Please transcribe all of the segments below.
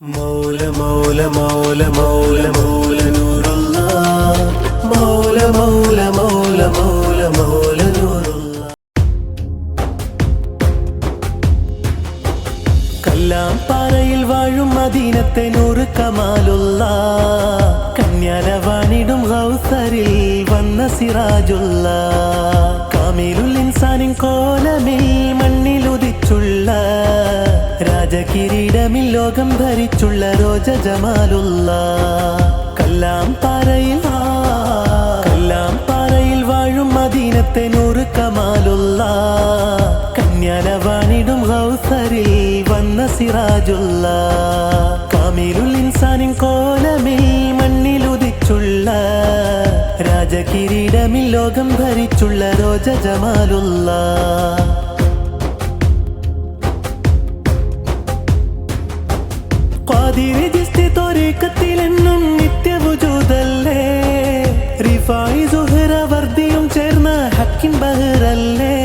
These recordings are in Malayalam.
مولى مولى مولى مولى مولى نور الله مولى مولى مولى مولى مولى نور الله കല്ലാം പാറയിൽ വാഴും മദീനത്തെ നൂറ് കമാലുള്ള കന്യാലവാണിടും ഗൗസറിൽ വന്ന സിറാജുള്ള കാമിലുൽ ഇൻസാനിൻ കോലമിൽ മണ്ണിലുദിച്ചുള്ള രാജകിരീടമിൽ ലോകം ഭരിച്ചുള്ള റോജ ജമാലുള്ള കല്ലാം പാറയിൽ വാഴും മദീനത്തെ നൂറ് കമാലുള്ള കന്യാലവാണിടും ഗൗസറിൽ വന്ന സിറാജുള്ള കാമിലുൽ ഇൻസാനിൻ കോലമിൽ മണ്ണിലുദിച്ചുള്ള രാജകിരീടമിൽ ലോകം ഭരിച്ചുള്ള റോജ ജമാലുള്ള ഖാദിരി ജിസ്തി ത്വരീഖത്തിലെന്നും നിത്യവുജൂദല്ലേ റിഫായി സുഹ്റ വർദിയും ചേർന്ന ഹക്കിൻ ബഹ്റല്ലേ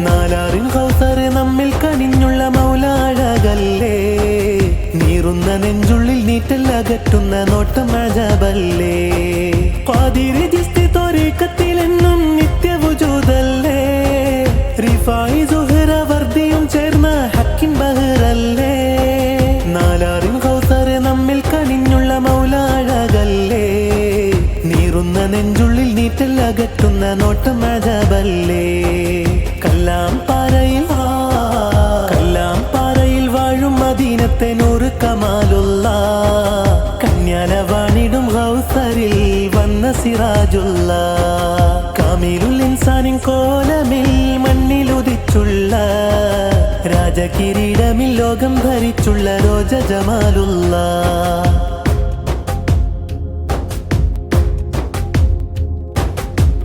നാലാറിൻ കൗസർ നമ്മിൽ കനിഞ്ഞുള്ള മൗല അഴകല്ലേ നീറുന്ന നെഞ്ചുള്ളിൽ നീറ്റൽ അകറ്റുന്ന നോട്ടം അജബല്ലേ ഖാദിരി ജിസ്തി ത്വരീഖത്തിലെന്നും നിത്യവുജൂദല്ലേ റിഫായി സുഹ്റ വർദിയും ചേർന്ന ഹക്കിൻ ബഹ്റല്ലേ നാലാറിൻ കൗസർ നമ്മിൽ കനിഞ്ഞുള്ള മൗല അഴകല്ലേ നീറുന്ന നെഞ്ചുള്ളിൽ നീറ്റൽ അകറ്റുന്ന നോട്ടം അജബല്ലേ കല്ലാം പാറയിൽ വാഴും മദീനത്തെ നൂറ് കമാലുള്ള കന്യാലവാണിടും ഗൗസറിൽ വന്ന സിറാജുള്ള കാമിലുൽ ഇൻസാനിൻ കോലമിൽ മണ്ണിലുദിച്ചുള്ള രാജകിരീടമിൽ ലോകം ഭരിച്ചുള്ള റോജ ജമാലുള്ള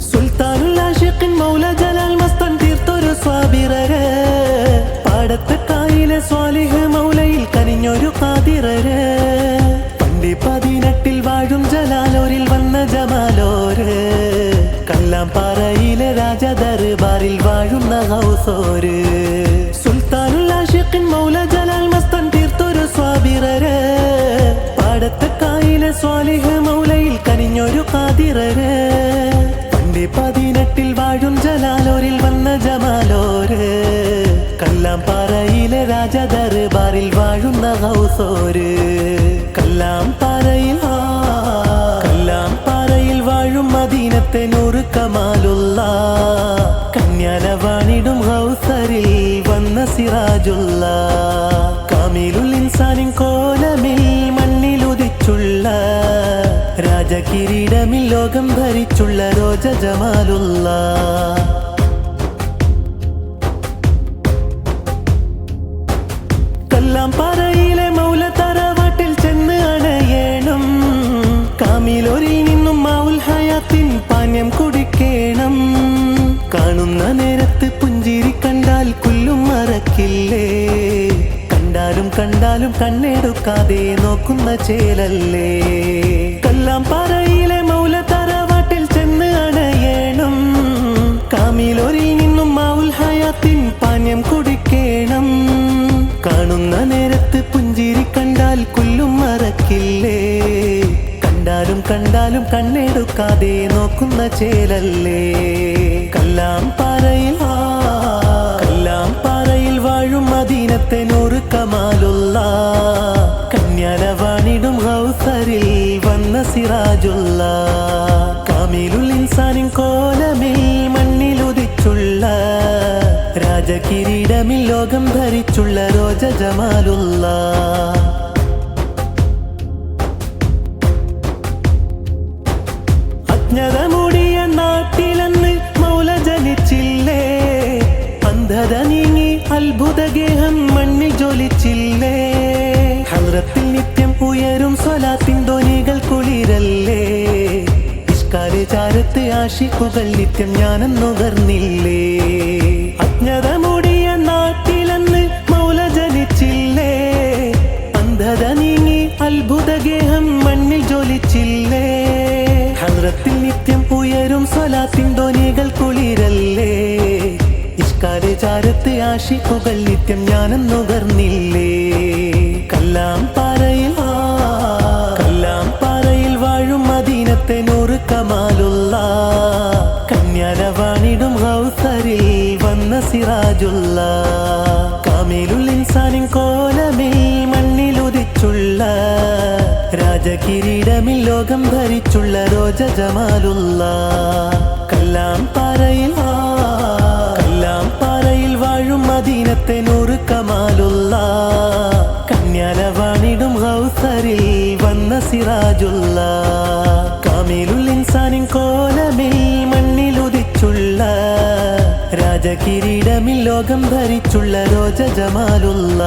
സുൽത്താനുൽ ആശിഖിൻ മൗല ജലാൽ മസ്തൻ തീർത്തൊരു സ്വാബിറര് പാടത്ത് കായിലെ സ്വാലിഹ് മൗലയിൽ കനിഞ്ഞൊരു ഖാദിറര് പണ്ടി 18 വാഴും ജലാലോരിൽ വന്ന ജമാലോര് കല്ലാം പാറയിലെ രാജ ദർബാറിൽ വാഴുന്ന ഗൗസോര് സുൽത്താനുൽ ആശിഖിൻ മൗല ജലാൽ മസ്തൻ തീർത്തൊരു സ്വാബിറര് പാടത്ത് കായിലെ സ്വാലിഹ് മൗലയിൽ കനിഞ്ഞൊരു ഖാദിറര് പണ്ടി 18 വാഴും ജലാലോരിൽ വന്ന ജമാലോര് കല്ലാം പാറയിലെ രാജ ദർബാറിൽ വാഴുന്ന ഗൗസോര് കല്ലാം പാറയിൽ വാഴും മദീനത്തെ നൂറ് കമാലുള്ള കന്യാലവാണിടും ഗൗസറിൽ വന്ന സിറാജുള്ള കാമിലുൽ ഇൻസാനിൻ കോലമിൽ മണ്ണിലുദിച്ചുള്ള രാജകിരീടമിൽ ലോകം ഭരിച്ചുള്ള റോജ ജമാലുള്ള കല്ലാം പാറയിലെ മൗല തറവാട്ടിൽ ചെന്ന് അണയണം കാമിലോരിൽ നിന്നും മാവുൽ ഹയാത്തിൻ പാന്യം കുടിക്കണം കാണുന്ന നേരത്ത് പുഞ്ചിരി കണ്ടാൽ കുല്ലും മറക്കില്ലേ കണ്ടാലും കണ്ണെടുക്കാതെ നോക്കുന്ന ചേലല്ലേ കല്ലാം പാറയിലെ മൗല തറവാട്ടിൽ ചെന്ന് അണയണം കാമിലോരിൽ നിന്നും മാവുൽ ഹയാത്തിൻ പാന്യം കുടിക്കണം കാണുന്ന നേരത്ത് പുഞ്ചിരി കണ്ടാൽ കുല്ലും മറക്കില്ലേ കണ്ടാലും കണ്ണെടുക്കാതെ നോക്കുന്ന ചേലല്ലേ കല്ലാം പാറയിൽ വാഴും മദീനത്തെ നൂറ് കമാലുള്ള കന്യാലവാണിടും ഗൗസറിൽ വന്ന സിറാജുള്ള കാമിലുൽ ഇൻസാനിൻ കോലമിൽ മണ്ണിലുദിച്ചുള്ള രാജകിരീടമിൽ ലോകം ഭരിച്ചുള്ള റോജ ജമാലുള്ള അജ്ഞത മൂടിയ നാട്ടിലന്ന് മൗല ജനിച്ചില്ലേ അന്ധത നീങ്ങി അത്ഭുതഗേഹം മണ്ണിൽ ജ്വലിച്ചില്ലേ ഹദ്റത്തിൽ നിത്യം ഉയരും സ്വലാത്തിൻ ധ്വനികൾ കുളിരല്ലേ ഇഷ്കാരെ ചാരത്ത് ആശിക്കുകൾ നിത്യം ജ്ഞാനം നുകർന്നില്ലേ അജ്ഞത മൂടിയ നാട്ടിലന്ന് മൗല ജനിച്ചില്ലേ അന്ധത നീങ്ങി അത്ഭുതഗേഹം മണ്ണിൽ ജ്വലിച്ചില്ലേ ഹദ്റത്തിൽ നിത്യം ഉയരും സ്വലാത്തിൻ ധ്വനികൾ കുളിരല്ലേ ഇഷ്കാരെ ചാരത്ത് ആശിക്കുകൾ നിത്യം ജ്ഞാനം നുകർന്നില്ലേ കല്ലാം കോലമിൽ മണ്ണിലുദിച്ചുള്ള രാജകിരീടമിൽ ലോകം ഭരിച്ചുള്ള റോജ ജമാലുള്ള കല്ലാംപാറയിൽ വാഴും മദീനത്തെ നൂറ് കമാലുള്ള കന്യാലവാണിടും ഹൗസറിൽ വന്ന സിറാജുള്ള കാമിലുൽ ഇൻസാനിൻ കോലമിൽ മണ്ണിലുദിച്ചുള്ള രാജകിരീടമിൽ ലോകം ഭരിച്ചുള്ള റോജ ജമാലുള്ള